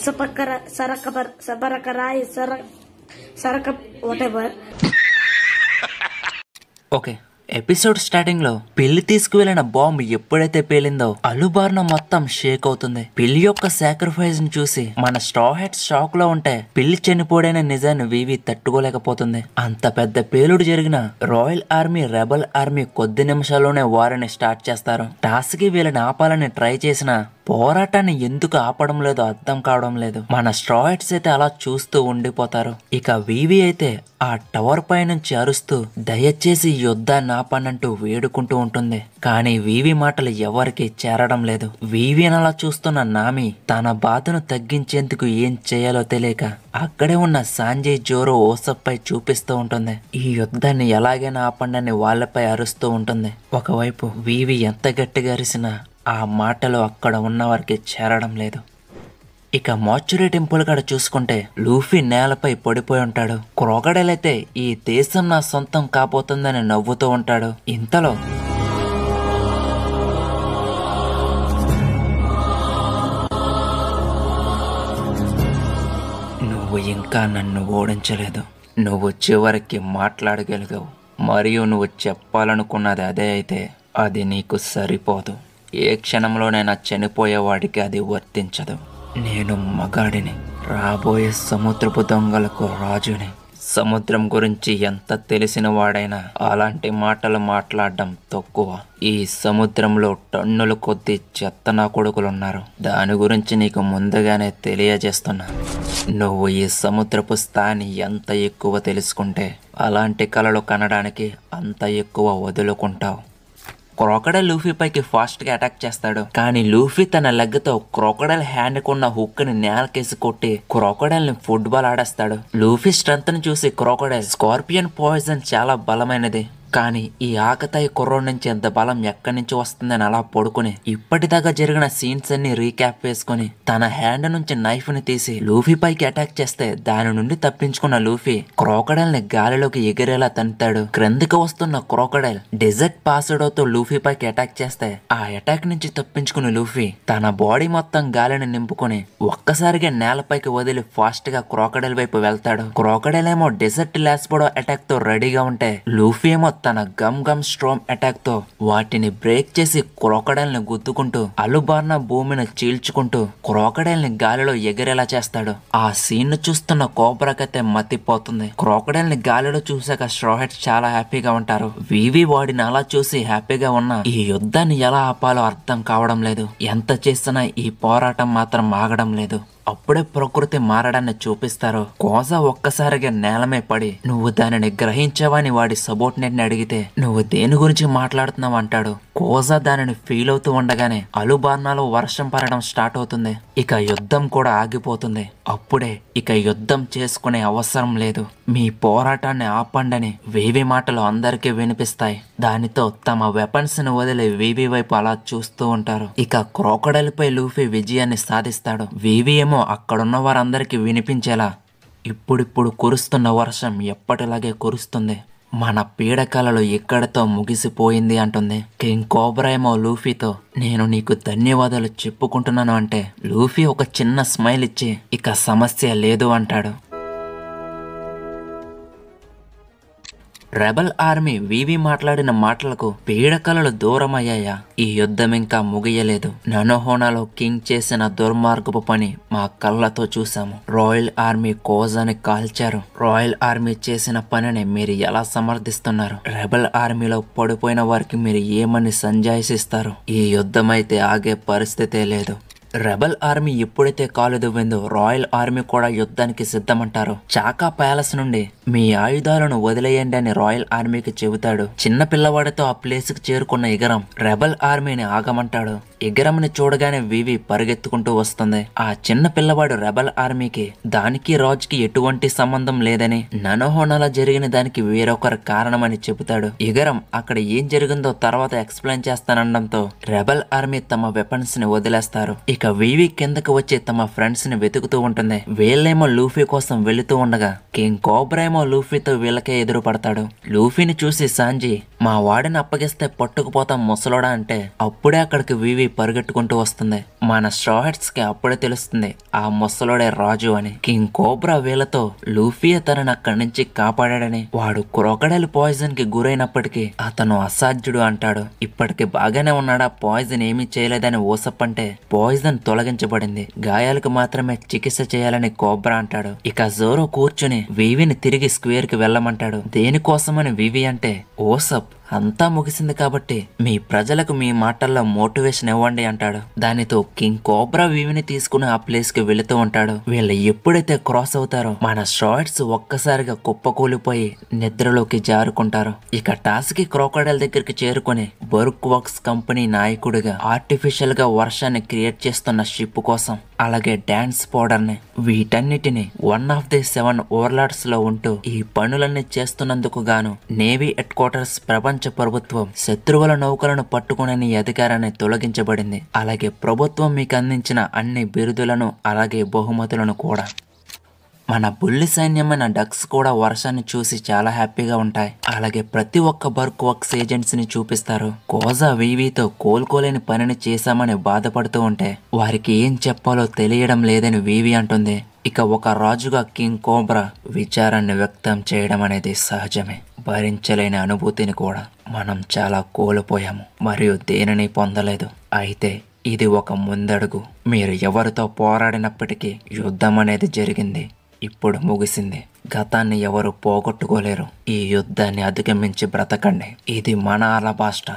Sabarakai, Saraka, whatever. Okay, episode starting లో పిల్లి తీసుకువెళ్లిన bomb ఎప్పుడైతే పేలిందో అలుబార్న మొత్తం షేక్ అవుతుంది. పిల్లి యొక్క సాక్రిఫైస్ ని చూసి మన స్ట్రా హెడ్స్ షాక్ లో ఉంటే పిల్లి చనిపోడైన నిజాన్ని వీవి తట్టుకోలేకపోతుంది. అంత పెద్ద పేలుడు జరిగిన రాయల్ ఆర్మీ రెబల్ ఆర్మీ కొద్ది నిమిషాల్లోనే వారిని స్టార్ట్ చేస్తారు. టాస్క్ కి వీళ్ళని ఆపాలని ట్రై చేసిన పోరాటాన్ని ఎందుకు ఆపడం లేదో అర్థం కావడం లేదు. మన స్ట్రాయిడ్స్ అయితే అలా చూస్తూ ఉండిపోతారు. ఇక వీవి అయితే ఆ టవర్ పై నుంచి అరుస్తూ దయచేసి యుద్ధాన్ని ఆపనంటూ వేడుకుంటూ ఉంటుంది. కానీ వీవి మాటలు ఎవరికి చేరడం లేదు. వీవిని అలా చూస్తున్న నామి తన బాధను తగ్గించేందుకు ఏం చేయాలో తెలియక అక్కడే ఉన్న సంజయ్ జోరో ఓసప్ పై చూపిస్తూ ఉంటుంది. ఈ యుద్ధాన్ని ఎలాగైనా ఆపండి వాళ్ళపై అరుస్తూ ఉంటుంది. ఒకవైపు వీవి ఎంత గట్టిగా అరిసినా ఆ మాటలు అక్కడ ఉన్న వారికి చేరడం లేదు. ఇక మార్చురీ టెంపుల్ కాడ చూసుకుంటే లూఫీ నేలపై పడిపోయి ఉంటాడు. క్రొకడైల్ అయితే ఈ దేశం నా సొంతం కాబోతుందని నవ్వుతూ ఉంటాడు. ఇంతలో నువ్వు ఇంకా నన్ను ఓడించలేదు. నువ్వు చివరికి మాట్లాడగలిగావు. మరియు నువ్వు చెప్పాలనుకున్నది అదే అయితే అది నీకు సరిపోదు. ఏ క్షణంలోనైనా చనిపోయేవాడికి అది వర్తించదు. నేను మగాడిని, రాబోయే సముద్రపు దొంగలకు రాజుని. సముద్రం గురించి ఎంత తెలిసిన వాడైనా అలాంటి మాటలు మాట్లాడడం తక్కువ. ఈ సముద్రంలో టన్నుల కొద్ది చెత్త నా కొడుకులున్నారు. దాని గురించి నీకు ముందుగానే తెలియజేస్తున్నా. నువ్వు ఈ సముద్రపు స్థాయిని ఎంత ఎక్కువ తెలుసుకుంటే అలాంటి కలలు కనడానికి అంత ఎక్కువ వదులుకుంటావు. క్రొకడైల్ లూఫీ పైకి ఫాస్ట్ గా అటాక్ చేస్తాడు. కానీ లూఫీ తన లెగ్ తో క్రొకడైల్ హ్యాండ్ కున్న హుక్ ని నేలకేసి కొట్టి క్రొకడైల్ ని ఫుట్బాల్ ఆడేస్తాడు. లూఫీ స్ట్రెంత్ ని చూసి క్రొకడైల్ స్కార్పియన్ పాయిజన్ చాలా బలమైనది, కానీ ఈ ఆకతాయి కుర్రోడ్ నుంచి ఎంత బలం ఎక్కడి నుంచి వస్తుందని అలా పడుకుని ఇప్పటిదాకా జరిగిన సీన్స్ అన్ని రీక్యాప్ వేసుకుని తన హ్యాండ్ నుంచి నైఫ్ ని తీసి లూఫీ పైకి అటాక్ చేస్తే దాని నుండి తప్పించుకున్న లూఫీ క్రొకడైల్ ని గాలిలోకి ఎగిరేలా తంతాడు. క్రిందికి వస్తున్న క్రొకడైల్ డెజర్ట్ పాస్వర్డ్తో లూఫీ పైకి అటాక్ చేస్తే ఆ అటాక్ నుంచి తప్పించుకుని లూఫీ తన బాడీ మొత్తం గాలిని నింపుకుని ఒక్కసారిగా నేలపైకి వదిలి ఫాస్ట్ గా క్రొకడైల్ వైపు వెళ్తాడు. క్రొకడైల్ ఏమో డెజర్ట్ లాస్పోడో అటాక్ తో రెడీగా ఉంటే లూఫీ ఏమో తన గమ్ స్ట్రామ్ అటాక్ తో వాటిని బ్రేక్ చేసి క్రొకడైల్ ని గుద్దుకుంటూ అలుబార్న భూమిని చీల్చుకుంటూ క్రొకడైల్ ని గాలిలో ఎగిరేలా చేస్తాడు. ఆ సీన్ ను చూస్తున్న కోబ్రాకైతే మతిపోతుంది. క్రొకడైల్ ని గాలిలో చూసాక స్ట్రా హెడ్స్ చాలా హ్యాపీగా ఉంటారు. వీవి వాడిని అలా చూసి హ్యాపీగా ఉన్న ఈ యుద్ధాన్ని ఎలా ఆపాలో అర్థం కావడం లేదు. ఎంత చేసినా ఈ పోరాటం మాత్రం ఆగడం లేదు. అప్పుడే ప్రకృతి మారడాన్ని చూపిస్తారు. కోజా ఒక్కసారిగా నేలమే పడి నువ్వు దానిని గ్రహించావని వాడి సబోర్డినేట్ ని అడిగితే నువ్వు దేని గురించి మాట్లాడుతున్నావు అంటాడు. కోజా దానిని ఫీల్ అవుతూ ఉండగానే అలుబార్నాలో వర్షం పడడం స్టార్ట్ అవుతుంది. ఇక యుద్ధం కూడా ఆగిపోతుంది. అప్పుడే ఇక యుద్ధం చేసుకునే అవసరం లేదు, మీ పోరాటాన్ని ఆపండని వీవి మాటలు అందరికీ వినిపిస్తాయి. దానితో తమ వెపన్స్ ని వదిలి వీవి వైపు అలా చూస్తూ ఉంటారు. ఇక క్రొకడైల్ పై లూఫీ విజయాన్ని సాధిస్తాడు. వీవి ఏమో అక్కడున్న వారందరికీ వినిపించేలా ఇప్పుడిప్పుడు కురుస్తున్న వర్షం ఎప్పటిలాగే కురుస్తుంది. మన పీడకలలు ఇక్కడతో ముగిసిపోయింది అంటుంది. కింగ్ కోబ్రా ఏమో లూఫీతో నేను నీకు ధన్యవాదాలు చెప్పుకుంటున్నాను అంటే లూఫీ ఒక చిన్న స్మైల్ ఇచ్చి ఇక సమస్య లేదు అంటాడు. రెబల్ ఆర్మీ వీవి మాట్లాడిన మాటలకు పీడకలలు దూరమయ్యాయా? ఈ యుద్ధం ఇంకా ముగియలేదు. ననోహోనాలో కింగ్ చేసిన దుర్మార్గపు పని మా కళ్ళతో చూసాము. రాయల్ ఆర్మీ కోజాని కాల్చారు. రాయల్ ఆర్మీ చేసిన పనిని మీరు ఎలా సమర్థిస్తున్నారు? రెబల్ ఆర్మీలో పడిపోయిన వారికి మీరు ఏమని సంజాయిస్తారు? ఈ యుద్ధం అయితే ఆగే పరిస్థితే లేదు. రెబల్ ఆర్మీ ఎప్పుడైతే కాలు దువ్విందో రాయల్ ఆర్మీ కూడా యుద్ధానికి సిద్ధమంటారు. చాకా ప్యాలెస్ నుండి మీ ఆయుధాలను వదిలేయండి అని రాయల్ ఆర్మీకి చెబుతాడు. చిన్న పిల్లవాడితో ఆ ప్లేస్ కి చేరుకున్న ఇగరం రెబల్ ఆర్మీని ఆగమంటాడు. ఇగరంని చూడగానే వీవి పరిగెత్తుకుంటూ వస్తుంది. ఆ చిన్న పిల్లవాడు రెబల్ ఆర్మీకి దానికి రాజుకి ఎటువంటి సంబంధం లేదని ననోహోనాలా జరిగిన దానికి వేరొకరు కారణమని చెబుతాడు. ఇగరం అక్కడ ఏం జరిగిందో తర్వాత ఎక్స్ప్లెయిన్ చేస్తానడంతో రెబల్ ఆర్మీ తమ వెపన్స్ ని వదిలేస్తారు. ఇక వీవి కిందకు వచ్చి తమ ఫ్రెండ్స్ ని వెతుకుతూ ఉంటుంది. వీళ్ళేమో లూఫీ కోసం వెళుతూ ఉండగా కింగ్ కోబ్రా ఏమో లూఫీతో వీళ్ళకే ఎదురు పడతాడు. లూఫీని చూసి సాంజీ మా వాడిని అప్పగిస్తే పట్టుకుపోతాం ముసలోడా అంటే అప్పుడే అక్కడికి వీవి పరిగెట్టుకుంటూ వస్తుంది. మన స్ట్రాహెడ్స్ కి అప్పుడే తెలుస్తుంది ఆ ముసలోడే రాజు అని. కింగ్ కోబ్రా వేలతో లూఫీ తనని అక్కడి నుంచి కాపాడాడని, వాడు క్రొకడైల్ పాయిజన్ కి గురైనప్పటికీ అతను అసాధ్యుడు అంటాడు. ఇప్పటికి బాగానే ఉన్నాడా, పాయిజన్ ఏమీ చేయలేదని ఓసప్ అంటే పాయిజన్ తొలగించబడింది, గాయాలకు మాత్రమే చికిత్స చేయాలని కోబ్రా అంటాడు. ఇక జోరో కూర్చుని వివిని తిరిగి స్క్వేర్ కి వెళ్ళమంటాడు. దేనికోసమని వివి అంటే ఓసప్ అంతా ముగిసింది కాబట్టి మీ ప్రజలకు మీ మాటల్లో మోటివేషన్ ఇవ్వండి అంటాడు. దానితో కింగ్ కోబ్రా వివిని తీసుకుని ఆ ప్లేస్ కి వెళుతూ ఉంటాడు. వీళ్ళు ఎప్పుడైతే క్రాస్ అవుతారో మన స్ట్రాయిడ్స్ ఒక్కసారిగా కుప్పకూలిపోయి నిద్రలోకి జారుకుంటారు. ఇక టాస్కి క్రోకోడైల్ దగ్గరికి చేరుకుని బర్క్ వర్క్స్ కంపెనీ నాయకుడిగా ఆర్టిఫిషియల్ గా వర్షాన్ని క్రియేట్ చేస్తున్న షిప్ కోసం, అలాగే డాన్స్ పౌడర్ ని, వీటన్నిటిని 1 ఆఫ్ ది 7 ఓవర్లార్డ్స్ లో ఉంటూ ఈ పనులన్నీ చేస్తున్నందుకు గాను నేవీ హెడ్ క్వార్టర్స్ ప్రపంచ ప్రభుత్వం శత్రువుల నౌకలను పట్టుకునే అధికారాన్ని తొలగించబడింది. అలాగే ప్రభుత్వం మీకు అందించిన అన్ని బిరుదులను అలాగే బహుమతులను కూడా. మన బుల్లి సైన్యమైన డక్స్ కూడా వర్షాన్ని చూసి చాలా హ్యాపీగా ఉంటాయి. అలాగే ప్రతి ఒక్క బర్క్ వర్క్స్ ఏజెంట్స్ ని చూపిస్తారు. కోజా వీవీతో కోలుకోలేని పనిని చేశామని బాధపడుతూ ఉంటే వారికి ఏం చెప్పాలో తెలియడం లేదని వీవీ అంటుంది. ఇక ఒక రాజుగా కింగ్ కోబ్రా విచారాన్ని వ్యక్తం చేయడం అనేది సహజమే. భరించలేని అనుభూతిని కూడా మనం చాలా కోల్పోయాము మరియు దేనిని పొందలేదు. అయితే ఇది ఒక ముందడుగు. మీరు ఎవరితో పోరాడినప్పటికీ యుద్ధం అనేది జరిగింది, ఇప్పుడు ముగిసింది. గతాన్ని ఎవరు పోగొట్టుకోలేరు. ఈ యుద్ధాన్ని అధిగమించి బ్రతకండి. ఇది మన అలబాస్టా.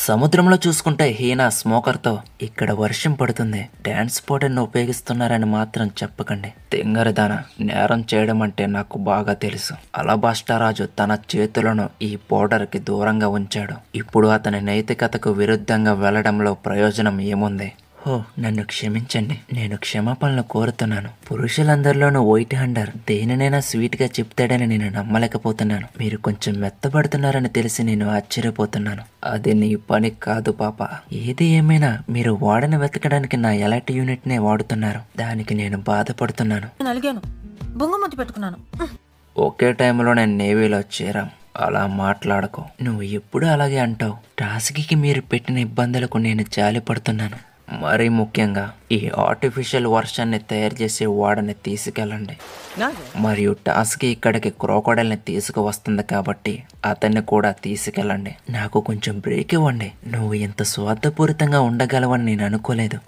సముద్రంలో చూసుకుంటే హీనా స్మోకర్తో ఇక్కడ వర్షం పడుతుంది, డాన్స్ పౌడర్ని ఉపయోగిస్తున్నారని మాత్రం చెప్పకండి. తెంగరదాన, నేరం చేయడం అంటే నాకు బాగా తెలుసు. అలబాస్టా రాజు తన చేతులను ఈ పౌడర్కి దూరంగా ఉంచాడు. ఇప్పుడు అతని నైతికతకు విరుద్ధంగా వెళ్లడంలో ప్రయోజనం ఏముంది? ఓ, నన్ను క్షమించండి, నేను క్షమాపణలు కోరుతున్నాను. పురుషులందరిలోనూ వైట్ హండర్ దేనినైనా స్వీట్ గా చెప్తాడని నేను నమ్మలేకపోతున్నాను. మీరు కొంచెం మెత్తబడుతున్నారని తెలిసి నేను ఆశ్చర్యపోతున్నాను. అది నీ పని కాదు పాప. ఏది ఏమైనా మీరు వాడని వెతకడానికి నా ఎలర్ట్ యూనిట్ నే వాడుతున్నారు. దానికి నేను బాధపడుతున్నాను. ఒకే టైంలో నేను నేవీలో చేరాం. అలా మాట్లాడకు. నువ్వు ఎప్పుడు అలాగే అంటావు. టాస్కీకి మీరు పెట్టిన ఇబ్బందులకు నేను జాలి పడుతున్నాను. మరీ ముఖ్యంగా ఈ ఆర్టిఫిషియల్ వర్షాన్ని తయారు చేసే వాడని తీసుకెళ్ళండి. మరియు టాస్కీ ఇక్కడికి క్రోకోడైల్ని తీసుకువస్తుంది కాబట్టి అతన్ని కూడా తీసుకెళ్ళండి. నాకు కొంచెం బ్రేక్ ఇవ్వండి. నువ్వు ఇంత స్వార్థపూరితంగా ఉండగలవని నేను అనుకోలేదు.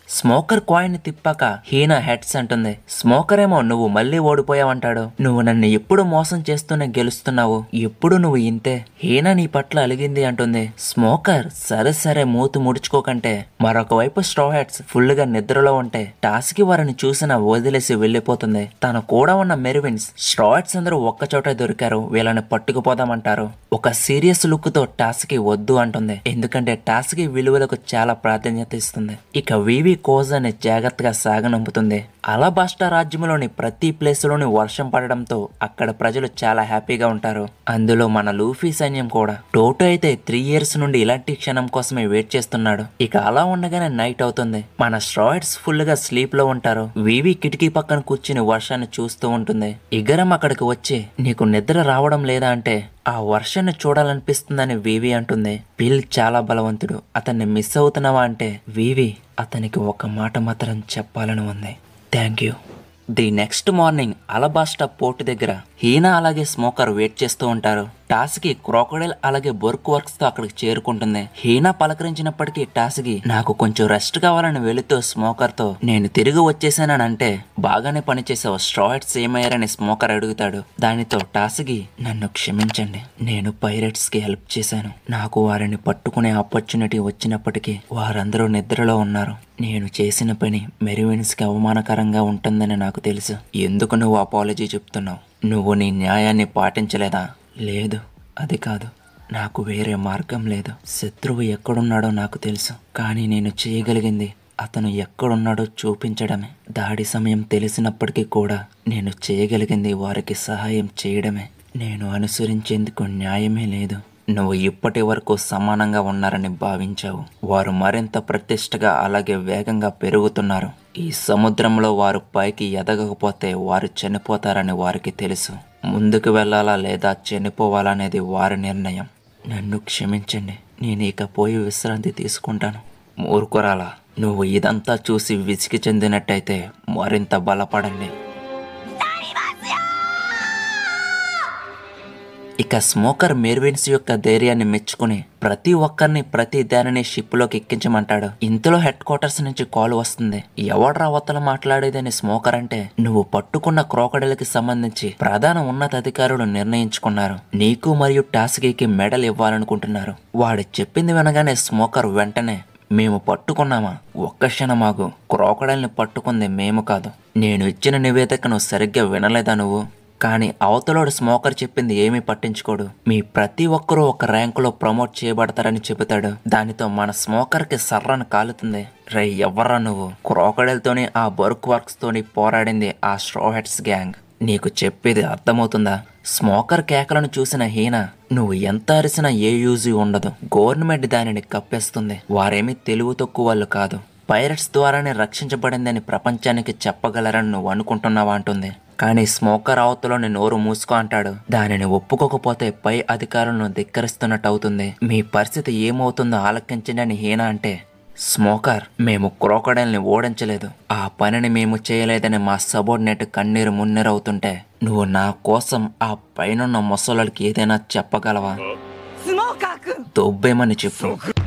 స్మోకర్ కాయిన్ తిప్పాక హీనా హెడ్స్ అంటుంది. స్మోకర్ ఏమో నువ్వు మళ్ళీ ఓడిపోయావంటాడు. నువ్వు నన్ను ఎప్పుడు మోసం చేస్తూనే గెలుస్తున్నావు, ఎప్పుడు నువ్వు ఇంతే. హీనా నీ పట్ల అలిగింది అంటుంది. స్మోకర్ సరే సరే మూతు ముడుచుకోకంటే. మరొక వైపు స్ట్రా హెడ్స్ ఫుల్ గా నిద్రలో ఉంటే టాస్కి వారిని చూసిన వదిలేసి వెళ్లిపోతుంది. తను కూడా ఉన్న మెర్విన్స్ స్ట్రా హెడ్స్ అందరూ ఒక్కచోట దొరికారు, వీళ్ళని పట్టుకుపోదామంటారు. ఒక సీరియస్ లుక్ తో టాస్కి వద్దు అంటుంది, ఎందుకంటే టాస్కి విలువలకు చాలా ప్రాధాన్యత ఇస్తుంది. ఇక వివి కోజాని జాగ్రత్తగా సాగనంపుతుంది. అలబాస్టా రాజ్యంలోని ప్రతి ప్లేస్ లోని వర్షం పడడంతో అక్కడ ప్రజలు చాలా హ్యాపీగా ఉంటారు. అందులో మన లూఫీ సైన్యం కూడా. టోటో అయితే 3 years నుండి ఇలాంటి క్షణం కోసమే వెయిట్ చేస్తున్నాడు. ఇక అలా ఉండగానే నైట్ అవుతుంది. మన స్ట్రాయిడ్స్ ఫుల్ గా స్లీప్ లో ఉంటారు. వివి కిటికీ పక్కన కూర్చుని వర్షాన్ని చూస్తూ ఉంటుంది. ఇగరం అక్కడికి వచ్చి నీకు నిద్ర రావడం లేదా అంటే ఆ వర్షాన్ని చూడాలనిపిస్తుందని వివి అంటుంది. పిల్ చాలా బలవంతుడు, అతన్ని మిస్ అవుతున్నావా అంటే వివి అతనికి ఒక మాట మాత్రం చెప్పాలని ఉంది, thank you. The next morning Alabasta port దగ్గర హీనా అలాగే స్మోకర్ వెయిట్ చేస్తూ ఉంటారు. టాస్కి క్రోకోడైల్ అలాగే బర్క్ వర్క్స్ తో అక్కడికి చేరుకుంటుంది. హీనా పలకరించినప్పటికీ టాస్కి నాకు కొంచెం రెస్ట్ కావాలని వెళుతూ స్మోకర్ తో నేను తిరిగి వచ్చేసానని అంటే బాగానే పనిచేసావు, స్ట్రాయిడ్స్ ఏమయ్యారని స్మోకర్ అడుగుతాడు. దానితో టాస్కి నన్ను క్షమించండి, నేను పైరట్స్ కి హెల్ప్ చేశాను. నాకు వారిని పట్టుకునే ఆపర్చునిటీ వచ్చినప్పటికీ వారందరూ నిద్రలో ఉన్నారు. నేను చేసిన పని మెరివిన్స్ కి అవమానకరంగా ఉంటుందని నాకు తెలుసు. ఎందుకు నువ్వు అపాలజీ చెప్తున్నావు? నువ్వు నీ న్యాయాన్ని పాటించలేదా? లేదు, అది కాదు, నాకు వేరే మార్గం లేదు. శత్రువు ఎక్కడున్నాడో నాకు తెలుసు, కానీ నేను చేయగలిగింది అతను ఎక్కడున్నాడో చూపించడమే. దాడి సమయం తెలిసినప్పటికీ కూడా నేను చేయగలిగింది వారికి సహాయం చేయడమే. నేను అనుసరించేందుకు న్యాయమే లేదు. నువ్వు ఇప్పటి వరకు సమానంగా ఉన్నారని భావించావు. వారు మరింత ప్రతిష్టగా అలాగే వేగంగా పెరుగుతున్నారు. ఈ సముద్రంలో వారు పైకి ఎదగకపోతే వారు చనిపోతారని వారికి తెలుసు. ముందుకు వెళ్ళాలా లేదా చనిపోవాలనేది వారి నిర్ణయం. నన్ను క్షమించండి, నేను ఇక పోయి విశ్రాంతి తీసుకుంటాను. మూర్ఖురాలా, నువ్వు ఇదంతా చూసి విసిగి చెందినట్టయితే మరింత బలపడండి. ఇక స్మోకర్ మెర్విన్స్ యొక్క ధైర్యాన్ని మెచ్చుకుని ప్రతి ఒక్కరిని ప్రతి దానిని షిప్లోకి ఎక్కించమంటాడు. ఇంతలో హెడ్ క్వార్టర్స్ నుంచి కాల్ వస్తుంది. ఎవడ్రా అవతల మాట్లాడేదని స్మోకర్ అంటే, నువ్వు పట్టుకున్న క్రోకడైల్కి సంబంధించి ప్రధాన ఉన్నతాధికారులు నిర్ణయించుకున్నారు. నీకు మరియు టాస్కీకి మెడల్ ఇవ్వాలనుకుంటున్నారు. వాడు చెప్పింది వినగానే స్మోకర్ వెంటనే, మేము పట్టుకున్నామా? ఒక్క క్షణమాగు. క్రోకడైల్ని పట్టుకుంది మేము కాదు. నేను ఇచ్చిన నివేదికను సరిగ్గా వినలేదా నువ్వు? కానీ అవతలోడు స్మోకర్ చెప్పింది ఏమీ పట్టించుకోడు. మీ ప్రతి ఒక్కరూ ఒక ర్యాంకులో ప్రమోట్ చేయబడతారని చెబుతాడు. దానితో మన స్మోకర్కి సర్రను కాలుతుంది. రే ఎవర్రా నువ్వు? క్రోకడైల్తోని ఆ బర్క్ వర్క్స్ తోని పోరాడింది ఆ స్ట్రా హెడ్స్ గ్యాంగ్. నీకు చెప్పేది అర్థమవుతుందా? స్మోకర్ కేకలను చూసిన హీనా, నువ్వు ఎంత అరిసినా ఏ యూజీ ఉండదు. గవర్నమెంట్ దానిని కప్పేస్తుంది. వారేమీ తెలివి తక్కువ వాళ్ళు కాదు. పైరట్స్ ద్వారానే రక్షించబడిందని ప్రపంచానికి చెప్పగలరని నువ్వు అనుకుంటున్నావా అంటుంది. కానీ స్మోకర్ అవతలోని నోరు మూసుకో అంటాడు. దానిని ఒప్పుకోకపోతే పై అధికారులను ధిక్కరిస్తున్నట్టు అవుతుంది. మీ పరిస్థితి ఏమవుతుందో ఆలకించండి అని హీనా అంటే, స్మోకర్, మేము క్రోకడైల్ని ఓడించలేదు. ఆ పనిని మేము చేయలేదని మా సబోర్డినేట్ కన్నీరు మున్నీరవుతుంటే నువ్వు నా కోసం ఆ పైనున్న ముసలోళ్ళకి ఏదైనా చెప్పగలవా? దొబ్బేమని చెప్పు.